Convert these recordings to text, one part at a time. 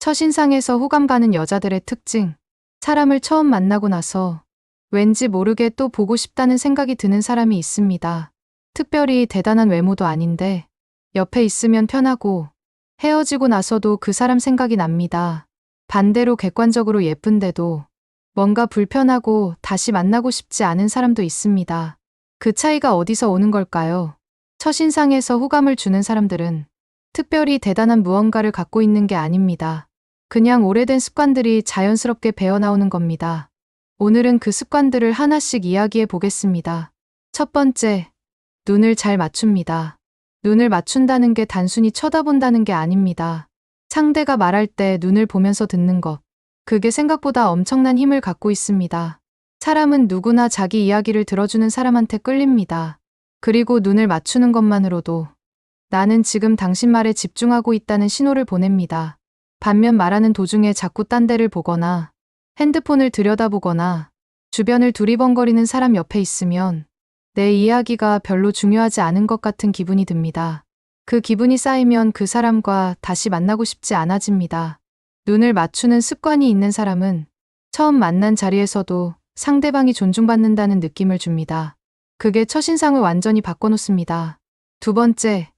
첫인상에서 호감 가는 여자들의 특징. 사람을 처음 만나고 나서 왠지 모르게 또 보고 싶다는 생각이 드는 사람이 있습니다. 특별히 대단한 외모도 아닌데 옆에 있으면 편하고 헤어지고 나서도 그 사람 생각이 납니다. 반대로 객관적으로 예쁜데도 뭔가 불편하고 다시 만나고 싶지 않은 사람도 있습니다. 그 차이가 어디서 오는 걸까요? 첫인상에서 호감을 주는 사람들은 특별히 대단한 무언가를 갖고 있는 게 아닙니다. 그냥 오래된 습관들이 자연스럽게 배어나오는 겁니다. 오늘은 그 습관들을 하나씩 이야기해 보겠습니다. 첫 번째, 눈을 잘 맞춥니다. 눈을 맞춘다는 게 단순히 쳐다본다는 게 아닙니다. 상대가 말할 때 눈을 보면서 듣는 것. 그게 생각보다 엄청난 힘을 갖고 있습니다. 사람은 누구나 자기 이야기를 들어주는 사람한테 끌립니다. 그리고 눈을 맞추는 것만으로도 나는 지금 당신 말에 집중하고 있다는 신호를 보냅니다. 반면 말하는 도중에 자꾸 딴 데를 보거나 핸드폰을 들여다보거나 주변을 두리번거리는 사람 옆에 있으면 내 이야기가 별로 중요하지 않은 것 같은 기분이 듭니다. 그 기분이 쌓이면 그 사람과 다시 만나고 싶지 않아집니다. 눈을 맞추는 습관이 있는 사람은 처음 만난 자리에서도 상대방이 존중받는다는 느낌을 줍니다. 그게 첫인상을 완전히 바꿔놓습니다. 두 번째,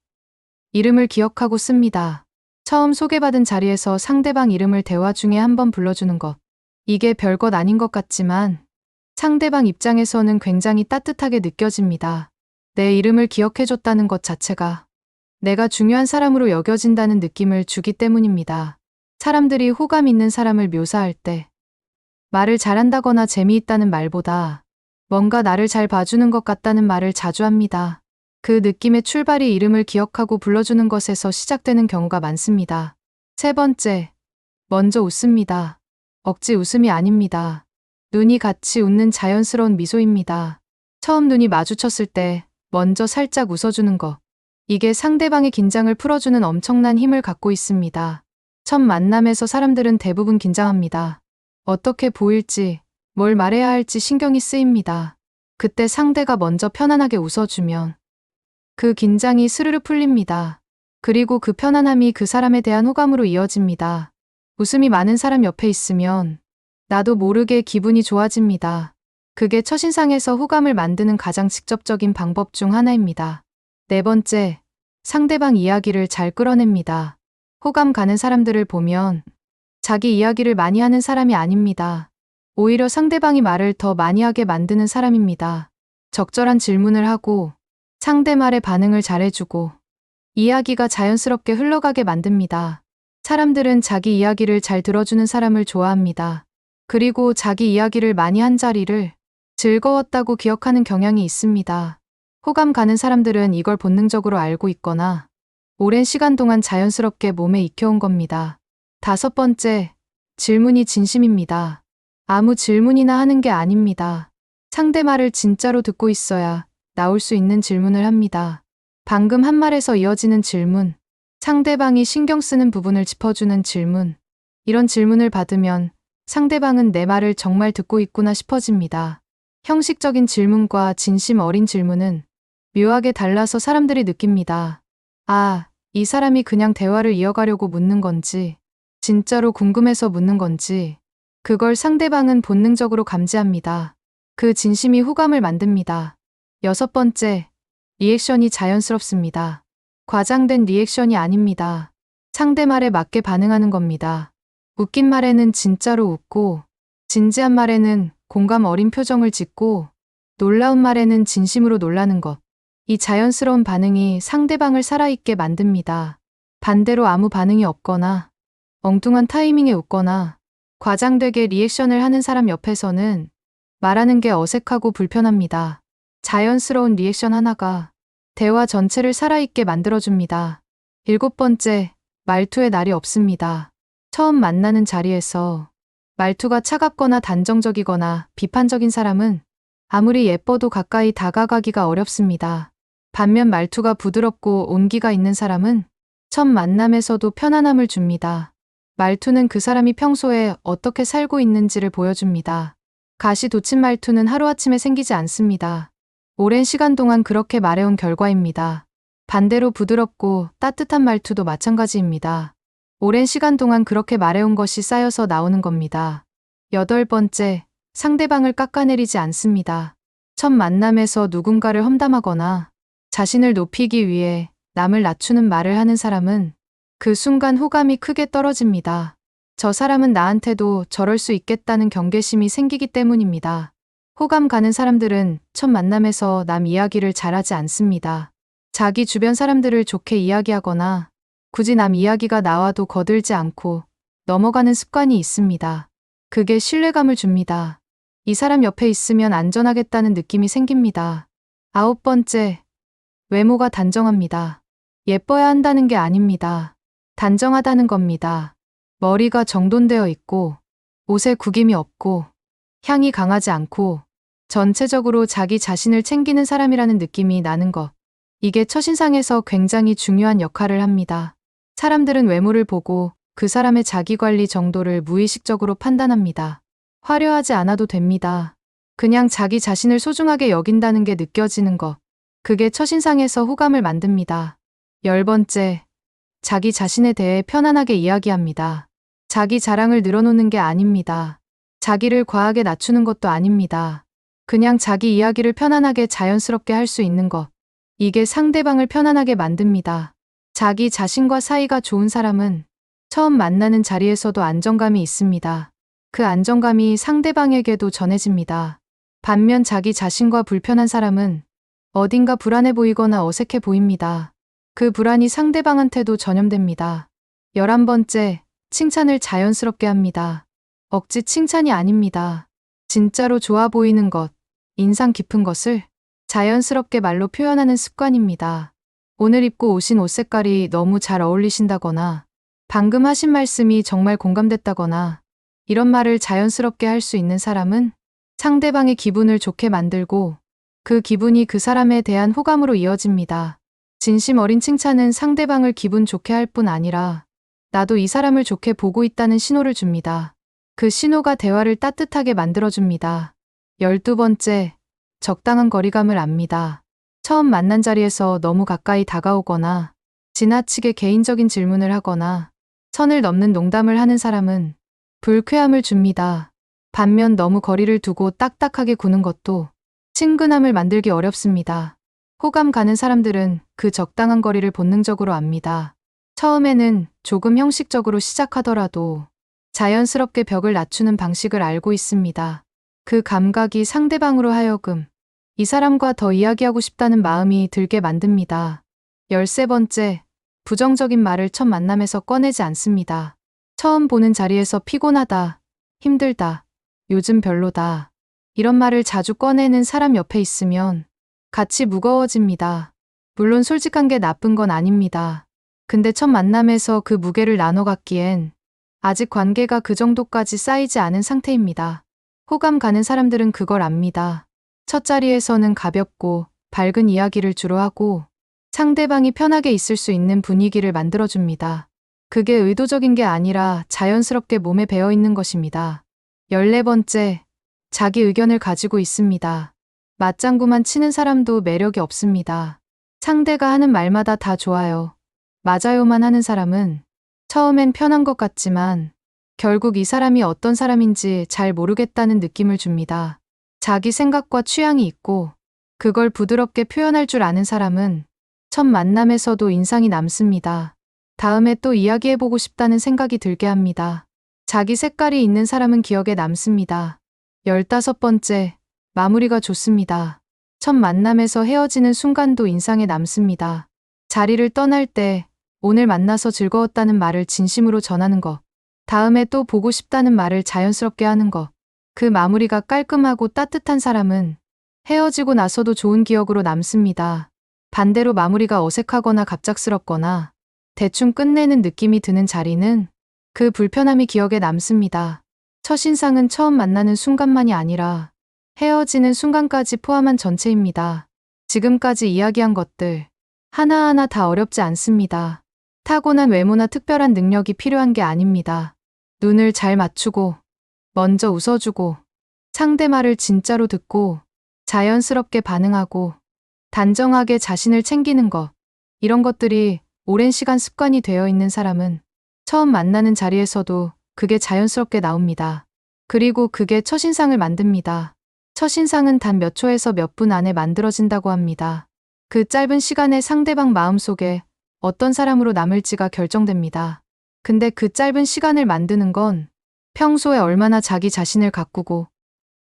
이름을 기억하고 씁니다. 처음 소개받은 자리에서 상대방 이름을 대화 중에 한번 불러주는 것. 이게 별것 아닌 것 같지만 상대방 입장에서는 굉장히 따뜻하게 느껴집니다. 내 이름을 기억해줬다는 것 자체가 내가 중요한 사람으로 여겨진다는 느낌을 주기 때문입니다. 사람들이 호감 있는 사람을 묘사할 때 말을 잘한다거나 재미있다는 말보다 뭔가 나를 잘 봐주는 것 같다는 말을 자주 합니다. 그 느낌의 출발이 이름을 기억하고 불러주는 것에서 시작되는 경우가 많습니다. 세 번째, 먼저 웃습니다. 억지 웃음이 아닙니다. 눈이 같이 웃는 자연스러운 미소입니다. 처음 눈이 마주쳤을 때 먼저 살짝 웃어주는 것. 이게 상대방의 긴장을 풀어주는 엄청난 힘을 갖고 있습니다. 첫 만남에서 사람들은 대부분 긴장합니다. 어떻게 보일지, 뭘 말해야 할지 신경이 쓰입니다. 그때 상대가 먼저 편안하게 웃어주면 그 긴장이 스르르 풀립니다. 그리고 그 편안함이 그 사람에 대한 호감으로 이어집니다. 웃음이 많은 사람 옆에 있으면 나도 모르게 기분이 좋아집니다. 그게 첫인상에서 호감을 만드는 가장 직접적인 방법 중 하나입니다. 네 번째, 상대방 이야기를 잘 끌어냅니다. 호감 가는 사람들을 보면 자기 이야기를 많이 하는 사람이 아닙니다. 오히려 상대방이 말을 더 많이 하게 만드는 사람입니다. 적절한 질문을 하고 상대 말에 반응을 잘해주고 이야기가 자연스럽게 흘러가게 만듭니다. 사람들은 자기 이야기를 잘 들어주는 사람을 좋아합니다. 그리고 자기 이야기를 많이 한 자리를 즐거웠다고 기억하는 경향이 있습니다. 호감 가는 사람들은 이걸 본능적으로 알고 있거나 오랜 시간 동안 자연스럽게 몸에 익혀온 겁니다. 다섯 번째, 질문이 진심입니다. 아무 질문이나 하는 게 아닙니다. 상대 말을 진짜로 듣고 있어야 나올 수 있는 질문을 합니다. 방금 한 말에서 이어지는 질문, 상대방이 신경 쓰는 부분을 짚어주는 질문. 이런 질문을 받으면 상대방은 내 말을 정말 듣고 있구나 싶어집니다. 형식적인 질문과 진심 어린 질문은 묘하게 달라서 사람들이 느낍니다. 아, 이 사람이 그냥 대화를 이어가려고 묻는 건지, 진짜로 궁금해서 묻는 건지, 그걸 상대방은 본능적으로 감지합니다. 그 진심이 호감을 만듭니다. 여섯 번째, 리액션이 자연스럽습니다. 과장된 리액션이 아닙니다. 상대 말에 맞게 반응하는 겁니다. 웃긴 말에는 진짜로 웃고, 진지한 말에는 공감 어린 표정을 짓고, 놀라운 말에는 진심으로 놀라는 것. 이 자연스러운 반응이 상대방을 살아있게 만듭니다. 반대로 아무 반응이 없거나, 엉뚱한 타이밍에 웃거나, 과장되게 리액션을 하는 사람 옆에서는 말하는 게 어색하고 불편합니다. 자연스러운 리액션 하나가 대화 전체를 살아있게 만들어줍니다. 일곱 번째, 말투에 날이 없습니다. 처음 만나는 자리에서 말투가 차갑거나 단정적이거나 비판적인 사람은 아무리 예뻐도 가까이 다가가기가 어렵습니다. 반면 말투가 부드럽고 온기가 있는 사람은 첫 만남에서도 편안함을 줍니다. 말투는 그 사람이 평소에 어떻게 살고 있는지를 보여줍니다. 가시 돋친 말투는 하루아침에 생기지 않습니다. 오랜 시간 동안 그렇게 말해온 결과입니다. 반대로 부드럽고 따뜻한 말투도 마찬가지입니다. 오랜 시간 동안 그렇게 말해온 것이 쌓여서 나오는 겁니다. 8번째, 상대방을 깎아내리지 않습니다. 첫 만남에서 누군가를 험담하거나 자신을 높이기 위해 남을 낮추는 말을 하는 사람은 그 순간 호감이 크게 떨어집니다. 저 사람은 나한테도 저럴 수 있겠다는 경계심이 생기기 때문입니다. 호감 가는 사람들은 첫 만남에서 남 이야기를 잘하지 않습니다. 자기 주변 사람들을 좋게 이야기하거나 굳이 남 이야기가 나와도 거들지 않고 넘어가는 습관이 있습니다. 그게 신뢰감을 줍니다. 이 사람 옆에 있으면 안전하겠다는 느낌이 생깁니다. 9번째, 외모가 단정합니다. 예뻐야 한다는 게 아닙니다. 단정하다는 겁니다. 머리가 정돈되어 있고, 옷에 구김이 없고, 향이 강하지 않고, 전체적으로 자기 자신을 챙기는 사람이라는 느낌이 나는 것. 이게 첫인상에서 굉장히 중요한 역할을 합니다. 사람들은 외모를 보고 그 사람의 자기관리 정도를 무의식적으로 판단합니다. 화려하지 않아도 됩니다. 그냥 자기 자신을 소중하게 여긴다는 게 느껴지는 것. 그게 첫인상에서 호감을 만듭니다. 10번째, 자기 자신에 대해 편안하게 이야기합니다. 자기 자랑을 늘어놓는 게 아닙니다. 자기를 과하게 낮추는 것도 아닙니다. 그냥 자기 이야기를 편안하게 자연스럽게 할 수 있는 것. 이게 상대방을 편안하게 만듭니다. 자기 자신과 사이가 좋은 사람은 처음 만나는 자리에서도 안정감이 있습니다. 그 안정감이 상대방에게도 전해집니다. 반면 자기 자신과 불편한 사람은 어딘가 불안해 보이거나 어색해 보입니다. 그 불안이 상대방한테도 전염됩니다. 11번째, 칭찬을 자연스럽게 합니다. 억지 칭찬이 아닙니다. 진짜로 좋아 보이는 것, 인상 깊은 것을 자연스럽게 말로 표현하는 습관입니다. 오늘 입고 오신 옷 색깔이 너무 잘 어울리신다거나, 방금 하신 말씀이 정말 공감됐다거나, 이런 말을 자연스럽게 할 수 있는 사람은 상대방의 기분을 좋게 만들고 그 기분이 그 사람에 대한 호감으로 이어집니다. 진심 어린 칭찬은 상대방을 기분 좋게 할 뿐 아니라 나도 이 사람을 좋게 보고 있다는 신호를 줍니다. 그 신호가 대화를 따뜻하게 만들어줍니다. 12번째, 적당한 거리감을 압니다. 처음 만난 자리에서 너무 가까이 다가오거나 지나치게 개인적인 질문을 하거나 선을 넘는 농담을 하는 사람은 불쾌함을 줍니다. 반면 너무 거리를 두고 딱딱하게 구는 것도 친근함을 만들기 어렵습니다. 호감 가는 사람들은 그 적당한 거리를 본능적으로 압니다. 처음에는 조금 형식적으로 시작하더라도 자연스럽게 벽을 낮추는 방식을 알고 있습니다. 그 감각이 상대방으로 하여금 이 사람과 더 이야기하고 싶다는 마음이 들게 만듭니다. 13번째, 부정적인 말을 첫 만남에서 꺼내지 않습니다. 처음 보는 자리에서 피곤하다, 힘들다, 요즘 별로다. 이런 말을 자주 꺼내는 사람 옆에 있으면 같이 무거워집니다. 물론 솔직한 게 나쁜 건 아닙니다. 근데 첫 만남에서 그 무게를 나눠 갖기엔 아직 관계가 그 정도까지 쌓이지 않은 상태입니다. 호감 가는 사람들은 그걸 압니다. 첫 자리에서는 가볍고 밝은 이야기를 주로 하고 상대방이 편하게 있을 수 있는 분위기를 만들어줍니다. 그게 의도적인 게 아니라 자연스럽게 몸에 배어 있는 것입니다. 14번째, 자기 의견을 가지고 있습니다. 맞장구만 치는 사람도 매력이 없습니다. 상대가 하는 말마다 다 좋아요. 맞아요만 하는 사람은 처음엔 편한 것 같지만 결국 이 사람이 어떤 사람인지 잘 모르겠다는 느낌을 줍니다. 자기 생각과 취향이 있고 그걸 부드럽게 표현할 줄 아는 사람은 첫 만남에서도 인상이 남습니다. 다음에 또 이야기해보고 싶다는 생각이 들게 합니다. 자기 색깔이 있는 사람은 기억에 남습니다. 15번째, 마무리가 좋습니다. 첫 만남에서 헤어지는 순간도 인상에 남습니다. 자리를 떠날 때 오늘 만나서 즐거웠다는 말을 진심으로 전하는 것, 다음에 또 보고 싶다는 말을 자연스럽게 하는 것, 그 마무리가 깔끔하고 따뜻한 사람은 헤어지고 나서도 좋은 기억으로 남습니다. 반대로 마무리가 어색하거나 갑작스럽거나 대충 끝내는 느낌이 드는 자리는 그 불편함이 기억에 남습니다. 첫인상은 처음 만나는 순간만이 아니라 헤어지는 순간까지 포함한 전체입니다. 지금까지 이야기한 것들 하나하나 다 어렵지 않습니다. 타고난 외모나 특별한 능력이 필요한 게 아닙니다. 눈을 잘 맞추고 먼저 웃어주고 상대 말을 진짜로 듣고 자연스럽게 반응하고 단정하게 자신을 챙기는 것, 이런 것들이 오랜 시간 습관이 되어 있는 사람은 처음 만나는 자리에서도 그게 자연스럽게 나옵니다. 그리고 그게 첫인상을 만듭니다. 첫인상은 단 몇 초에서 몇 분 안에 만들어진다고 합니다. 그 짧은 시간에 상대방 마음속에 어떤 사람으로 남을지가 결정됩니다. 근데 그 짧은 시간을 만드는 건 평소에 얼마나 자기 자신을 가꾸고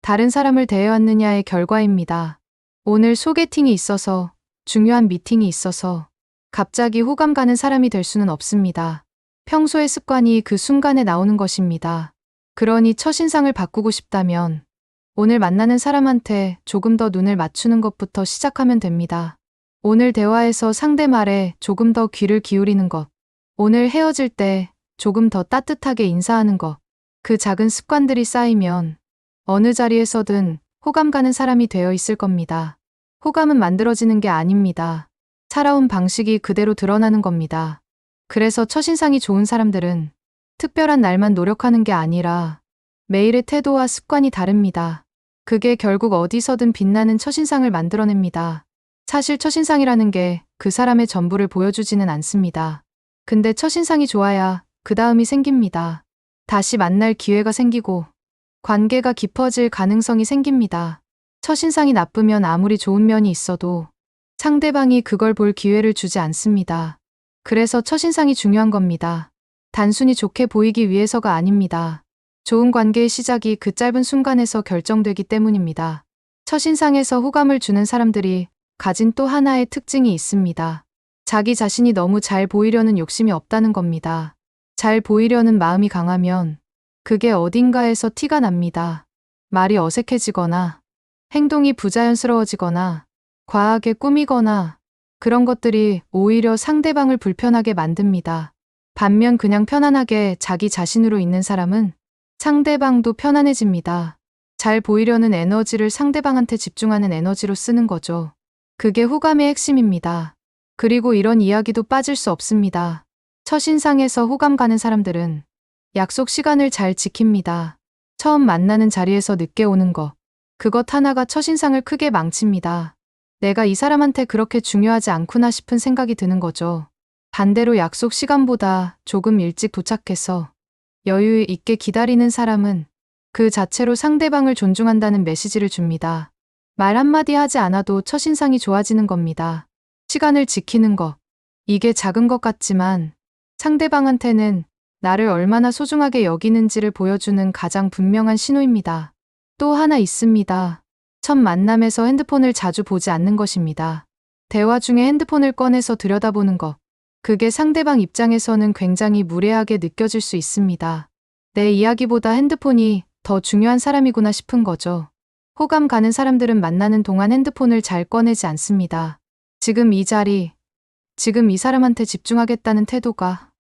다른 사람을 대해왔느냐의 결과입니다. 오늘 소개팅이 있어서, 중요한 미팅이 있어서 갑자기 호감 가는 사람이 될 수는 없습니다. 평소의 습관이 그 순간에 나오는 것입니다. 그러니 첫인상을 바꾸고 싶다면 오늘 만나는 사람한테 조금 더 눈을 맞추는 것부터 시작하면 됩니다. 오늘 대화에서 상대 말에 조금 더 귀를 기울이는 것, 오늘 헤어질 때 조금 더 따뜻하게 인사하는 것, 그 작은 습관들이 쌓이면 어느 자리에서든 호감 가는 사람이 되어 있을 겁니다. 호감은 만들어지는 게 아닙니다. 살아온 방식이 그대로 드러나는 겁니다. 그래서 첫인상이 좋은 사람들은 특별한 날만 노력하는 게 아니라 매일의 태도와 습관이 다릅니다. 그게 결국 어디서든 빛나는 첫인상을 만들어냅니다. 사실 첫인상이라는 게 그 사람의 전부를 보여주지는 않습니다. 근데 첫인상이 좋아야 그 다음이 생깁니다. 다시 만날 기회가 생기고 관계가 깊어질 가능성이 생깁니다. 첫인상이 나쁘면 아무리 좋은 면이 있어도 상대방이 그걸 볼 기회를 주지 않습니다. 그래서 첫인상이 중요한 겁니다. 단순히 좋게 보이기 위해서가 아닙니다. 좋은 관계의 시작이 그 짧은 순간에서 결정되기 때문입니다. 첫인상에서 호감을 주는 사람들이 가진 또 하나의 특징이 있습니다. 자기 자신이 너무 잘 보이려는 욕심이 없다는 겁니다. 잘 보이려는 마음이 강하면 그게 어딘가에서 티가 납니다. 말이 어색해지거나 행동이 부자연스러워지거나 과하게 꾸미거나 그런 것들이 오히려 상대방을 불편하게 만듭니다. 반면 그냥 편안하게 자기 자신으로 있는 사람은 상대방도 편안해집니다. 잘 보이려는 에너지를 상대방한테 집중하는 에너지로 쓰는 거죠. 그게 호감의 핵심입니다. 그리고 이런 이야기도 빠질 수 없습니다. 첫인상에서 호감 가는 사람들은 약속 시간을 잘 지킵니다. 처음 만나는 자리에서 늦게 오는 것. 그것 하나가 첫인상을 크게 망칩니다. 내가 이 사람한테 그렇게 중요하지 않구나 싶은 생각이 드는 거죠. 반대로 약속 시간보다 조금 일찍 도착해서 여유 있게 기다리는 사람은 그 자체로 상대방을 존중한다는 메시지를 줍니다. 말 한마디 하지 않아도 첫인상이 좋아지는 겁니다. 시간을 지키는 것. 이게 작은 것 같지만 상대방한테는 나를 얼마나 소중하게 여기는지를 보여주는 가장 분명한 신호입니다. 또 하나 있습니다. 첫 만남에서 핸드폰을 자주 보지 않는 것입니다. 대화 중에 핸드폰을 꺼내서 들여다보는 것. 그게 상대방 입장에서는 굉장히 무례하게 느껴질 수 있습니다. 내 이야기보다 핸드폰이 더 중요한 사람이구나 싶은 거죠. 호감 가는 사람들은 만나는 동안 핸드폰을 잘 꺼내지 않습니다. 지금 이 자리, 지금 이 사람한테 집중하겠다는 태도가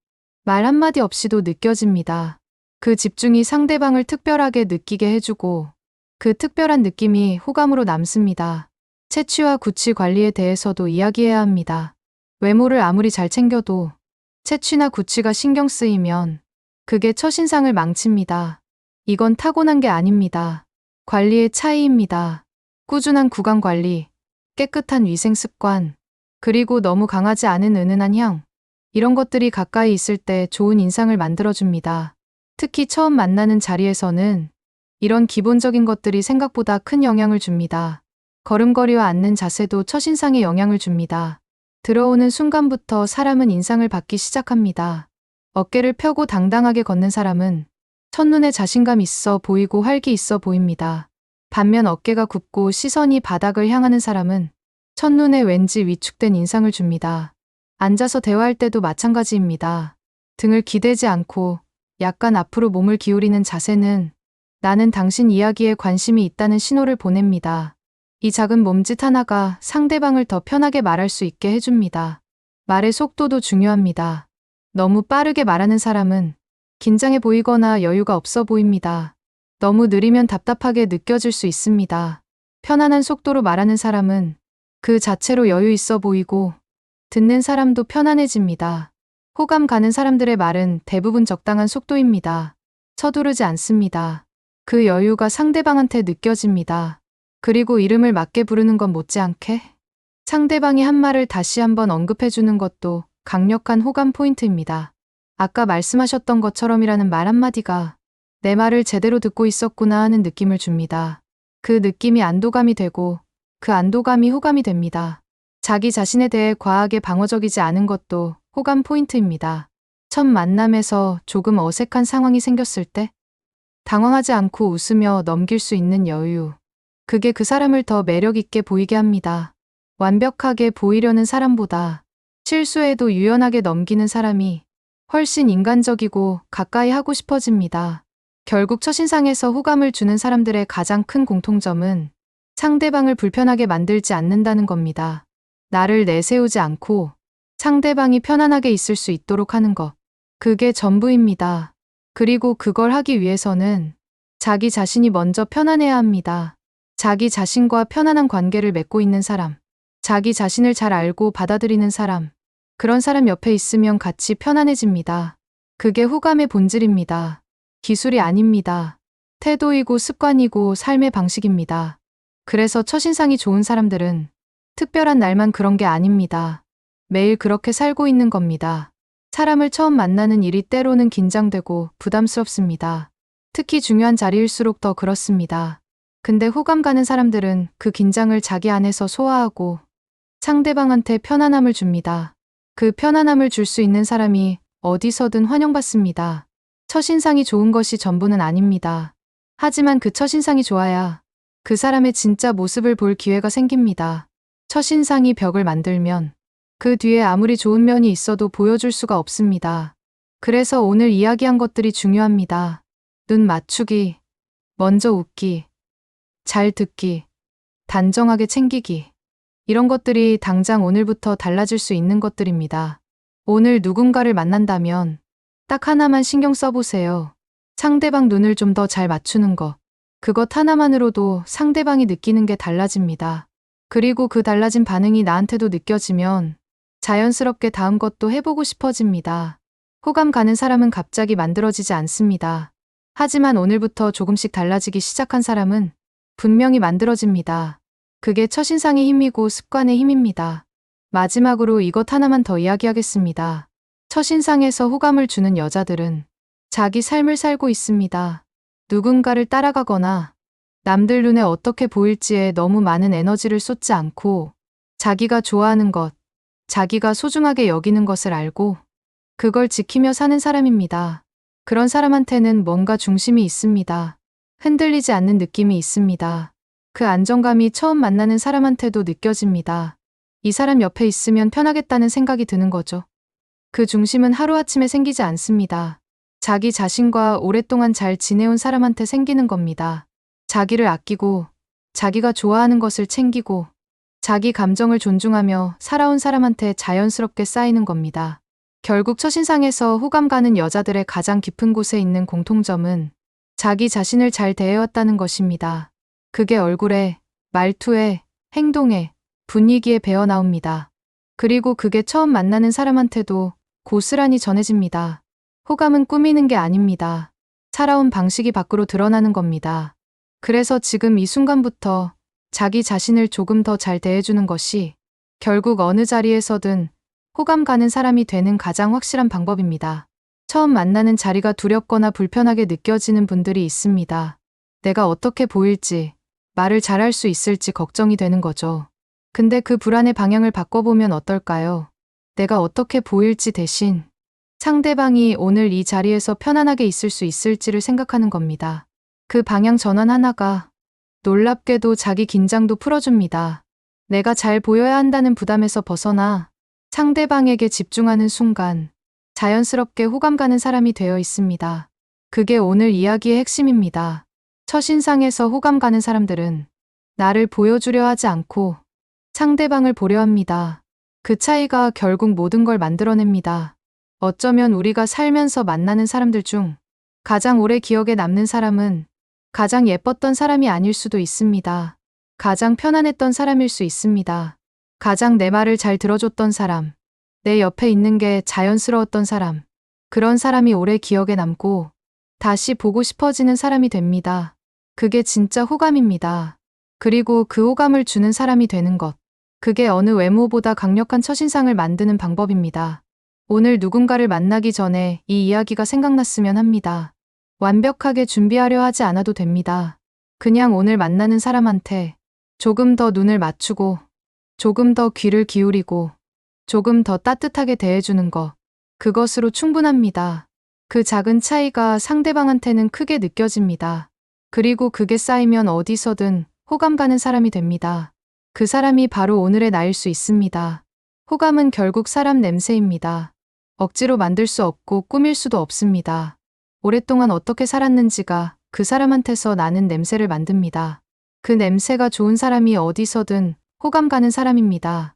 말 한마디 없이도 느껴집니다. 그 집중이 상대방을 특별하게 느끼게 해주고 그 특별한 느낌이 호감으로 남습니다. 체취와 구취 관리에 대해서도 이야기해야 합니다. 외모를 아무리 잘 챙겨도 체취나 구취가 신경 쓰이면 그게 첫인상을 망칩니다. 이건 타고난 게 아닙니다. 관리의 차이입니다. 꾸준한 구강 관리, 깨끗한 위생 습관, 그리고 너무 강하지 않은 은은한 향. 이런 것들이 가까이 있을 때 좋은 인상을 만들어줍니다. 특히 처음 만나는 자리에서는 이런 기본적인 것들이 생각보다 큰 영향을 줍니다. 걸음걸이와 앉는 자세도 첫인상에 영향을 줍니다. 들어오는 순간부터 사람은 인상을 받기 시작합니다. 어깨를 펴고 당당하게 걷는 사람은 첫눈에 자신감 있어 보이고 활기 있어 보입니다. 반면 어깨가 굽고 시선이 바닥을 향하는 사람은 첫눈에 왠지 위축된 인상을 줍니다. 앉아서 대화할 때도 마찬가지입니다. 등을 기대지 않고 약간 앞으로 몸을 기울이는 자세는 나는 당신 이야기에 관심이 있다는 신호를 보냅니다. 이 작은 몸짓 하나가 상대방을 더 편하게 말할 수 있게 해줍니다. 말의 속도도 중요합니다. 너무 빠르게 말하는 사람은 긴장해 보이거나 여유가 없어 보입니다. 너무 느리면 답답하게 느껴질 수 있습니다. 편안한 속도로 말하는 사람은 그 자체로 여유 있어 보이고 듣는 사람도 편안해집니다. 호감 가는 사람들의 말은 대부분 적당한 속도입니다. 서두르지 않습니다. 그 여유가 상대방한테 느껴집니다. 그리고 이름을 맞게 부르는 건 못지않게 상대방이 한 말을 다시 한번 언급해주는 것도 강력한 호감 포인트입니다. 아까 말씀하셨던 것처럼이라는 말 한마디가 내 말을 제대로 듣고 있었구나 하는 느낌을 줍니다. 그 느낌이 안도감이 되고 그 안도감이 호감이 됩니다. 자기 자신에 대해 과하게 방어적이지 않은 것도 호감 포인트입니다. 첫 만남에서 조금 어색한 상황이 생겼을 때 당황하지 않고 웃으며 넘길 수 있는 여유. 그게 그 사람을 더 매력 있게 보이게 합니다. 완벽하게 보이려는 사람보다 실수해도 유연하게 넘기는 사람이 훨씬 인간적이고 가까이 하고 싶어집니다. 결국 첫인상에서 호감을 주는 사람들의 가장 큰 공통점은 상대방을 불편하게 만들지 않는다는 겁니다. 나를 내세우지 않고 상대방이 편안하게 있을 수 있도록 하는 것. 그게 전부입니다. 그리고 그걸 하기 위해서는 자기 자신이 먼저 편안해야 합니다. 자기 자신과 편안한 관계를 맺고 있는 사람, 자기 자신을 잘 알고 받아들이는 사람, 그런 사람 옆에 있으면 같이 편안해집니다. 그게 호감의 본질입니다. 기술이 아닙니다. 태도이고 습관이고 삶의 방식입니다. 그래서 첫인상이 좋은 사람들은 특별한 날만 그런 게 아닙니다. 매일 그렇게 살고 있는 겁니다. 사람을 처음 만나는 일이 때로는 긴장되고 부담스럽습니다. 특히 중요한 자리일수록 더 그렇습니다. 근데 호감 가는 사람들은 그 긴장을 자기 안에서 소화하고 상대방한테 편안함을 줍니다. 그 편안함을 줄 수 있는 사람이 어디서든 환영받습니다. 첫인상이 좋은 것이 전부는 아닙니다. 하지만 그 첫인상이 좋아야 그 사람의 진짜 모습을 볼 기회가 생깁니다. 첫인상이 벽을 만들면 그 뒤에 아무리 좋은 면이 있어도 보여줄 수가 없습니다. 그래서 오늘 이야기한 것들이 중요합니다. 눈 맞추기, 먼저 웃기, 잘 듣기, 단정하게 챙기기. 이런 것들이 당장 오늘부터 달라질 수 있는 것들입니다. 오늘 누군가를 만난다면 딱 하나만 신경 써보세요. 상대방 눈을 좀 더 잘 맞추는 것. 그것 하나만으로도 상대방이 느끼는 게 달라집니다. 그리고 그 달라진 반응이 나한테도 느껴지면 자연스럽게 다음 것도 해보고 싶어집니다. 호감 가는 사람은 갑자기 만들어지지 않습니다. 하지만 오늘부터 조금씩 달라지기 시작한 사람은 분명히 만들어집니다. 그게 첫인상의 힘이고 습관의 힘입니다. 마지막으로 이것 하나만 더 이야기하겠습니다. 첫인상에서 호감을 주는 여자들은 자기 삶을 살고 있습니다. 누군가를 따라가거나 남들 눈에 어떻게 보일지에 너무 많은 에너지를 쏟지 않고 자기가 좋아하는 것, 자기가 소중하게 여기는 것을 알고 그걸 지키며 사는 사람입니다. 그런 사람한테는 뭔가 중심이 있습니다. 흔들리지 않는 느낌이 있습니다. 그 안정감이 처음 만나는 사람한테도 느껴집니다. 이 사람 옆에 있으면 편하겠다는 생각이 드는 거죠. 그 중심은 하루아침에 생기지 않습니다. 자기 자신과 오랫동안 잘 지내온 사람한테 생기는 겁니다. 자기를 아끼고 자기가 좋아하는 것을 챙기고 자기 감정을 존중하며 살아온 사람한테 자연스럽게 쌓이는 겁니다. 결국 첫인상에서 호감 가는 여자들의 가장 깊은 곳에 있는 공통점은 자기 자신을 잘 대해왔다는 것입니다. 그게 얼굴에, 말투에, 행동에, 분위기에 배어 나옵니다. 그리고 그게 처음 만나는 사람한테도 고스란히 전해집니다. 호감은 꾸미는 게 아닙니다. 살아온 방식이 밖으로 드러나는 겁니다. 그래서 지금 이 순간부터 자기 자신을 조금 더 잘 대해주는 것이 결국 어느 자리에서든 호감 가는 사람이 되는 가장 확실한 방법입니다. 처음 만나는 자리가 두렵거나 불편하게 느껴지는 분들이 있습니다. 내가 어떻게 보일지, 말을 잘할 수 있을지 걱정이 되는 거죠. 근데 그 불안의 방향을 바꿔보면 어떨까요? 내가 어떻게 보일지 대신 상대방이 오늘 이 자리에서 편안하게 있을 수 있을지를 생각하는 겁니다. 그 방향 전환 하나가 놀랍게도 자기 긴장도 풀어줍니다. 내가 잘 보여야 한다는 부담에서 벗어나 상대방에게 집중하는 순간 자연스럽게 호감 가는 사람이 되어 있습니다. 그게 오늘 이야기의 핵심입니다. 첫인상에서 호감 가는 사람들은 나를 보여주려 하지 않고 상대방을 보려 합니다. 그 차이가 결국 모든 걸 만들어냅니다. 어쩌면 우리가 살면서 만나는 사람들 중 가장 오래 기억에 남는 사람은 가장 예뻤던 사람이 아닐 수도 있습니다. 가장 편안했던 사람일 수 있습니다. 가장 내 말을 잘 들어줬던 사람, 내 옆에 있는 게 자연스러웠던 사람, 그런 사람이 오래 기억에 남고 다시 보고 싶어지는 사람이 됩니다. 그게 진짜 호감입니다. 그리고 그 호감을 주는 사람이 되는 것. 그게 어느 외모보다 강력한 첫인상을 만드는 방법입니다. 오늘 누군가를 만나기 전에 이 이야기가 생각났으면 합니다. 완벽하게 준비하려 하지 않아도 됩니다. 그냥 오늘 만나는 사람한테 조금 더 눈을 맞추고, 조금 더 귀를 기울이고, 조금 더 따뜻하게 대해주는 것. 그것으로 충분합니다. 그 작은 차이가 상대방한테는 크게 느껴집니다. 그리고 그게 쌓이면 어디서든 호감 가는 사람이 됩니다. 그 사람이 바로 오늘의 나일 수 있습니다. 호감은 결국 사람 냄새입니다. 억지로 만들 수 없고 꾸밀 수도 없습니다. 오랫동안 어떻게 살았는지가 그 사람한테서 나는 냄새를 만듭니다. 그 냄새가 좋은 사람이 어디서든 호감 가는 사람입니다.